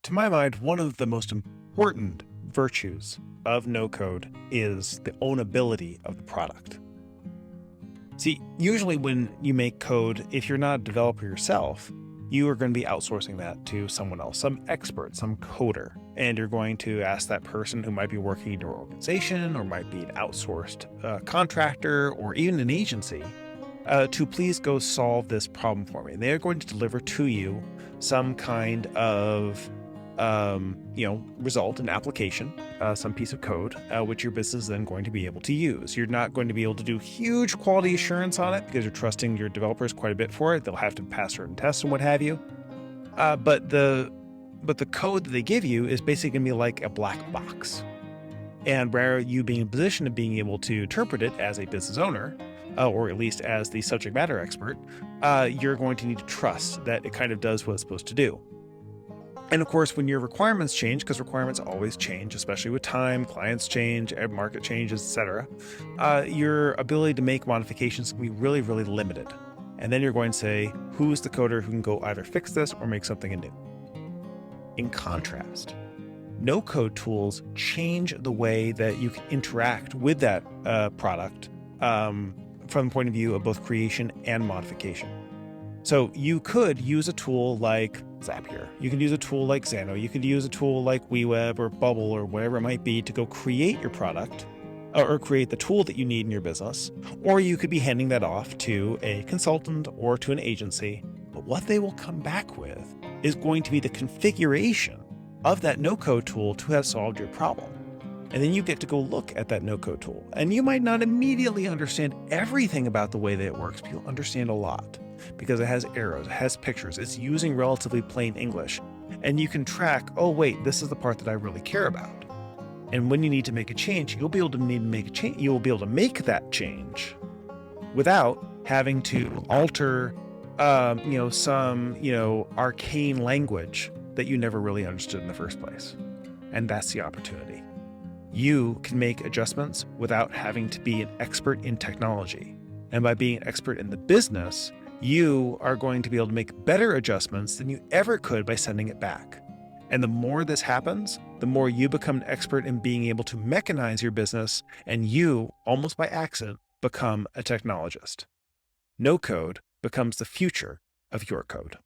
To my mind, one of the most important virtues of no code is the ownability of the product. See, usually when you make code, if you're not a developer yourself, you are going to be outsourcing that to someone else, some expert, some coder. And you're going to ask that person who might be working in your organization or might be an outsourced contractor or even an agency to please go solve this problem for me. And they're going to deliver to you some kind of result, an application, some piece of code, which your business is then going to be able to use. You're not going to be able to do huge quality assurance on it because you're trusting your developers quite a bit for it. They'll have to pass certain tests and what have you. But the code that they give you is basically going to be like a black box. And where you being in a position of being able to interpret it as a business owner, or at least as the subject matter expert, you're going to need to trust that it kind of does what it's supposed to do. And of course, when your requirements change, because requirements always change, especially with time, clients change, market changes, etc., your ability to make modifications can be really, really limited. And then you're going to say, who's the coder who can go either fix this or make something new? In contrast, no-code tools change the way that you can interact with that product from the point of view of both creation and modification. So you could use a tool like Zapier. You can use a tool like Xano. You could use a tool like WeWeb or Bubble or whatever it might be to go create your product or create the tool that you need in your business. Or you could be handing that off to a consultant or to an agency. But what they will come back with is going to be the configuration of that no-code tool to have solved your problem. And then you get to go look at that no-code tool. And you might not immediately understand everything about the way that it works, but you'll understand a lot because it has arrows, it has pictures, it's using relatively plain English. And you can track, oh wait, this is the part that I really care about. And when you need to make a change, you'll be able to make a change. You'll be able to make that change without having to alter some arcane language that you never really understood in the first place. And that's the opportunity. You can make adjustments without having to be an expert in technology. And by being an expert in the business, you are going to be able to make better adjustments than you ever could by sending it back. And the more this happens, the more you become an expert in being able to mechanize your business, and you, almost by accident, become a technologist. No code becomes the future of your code.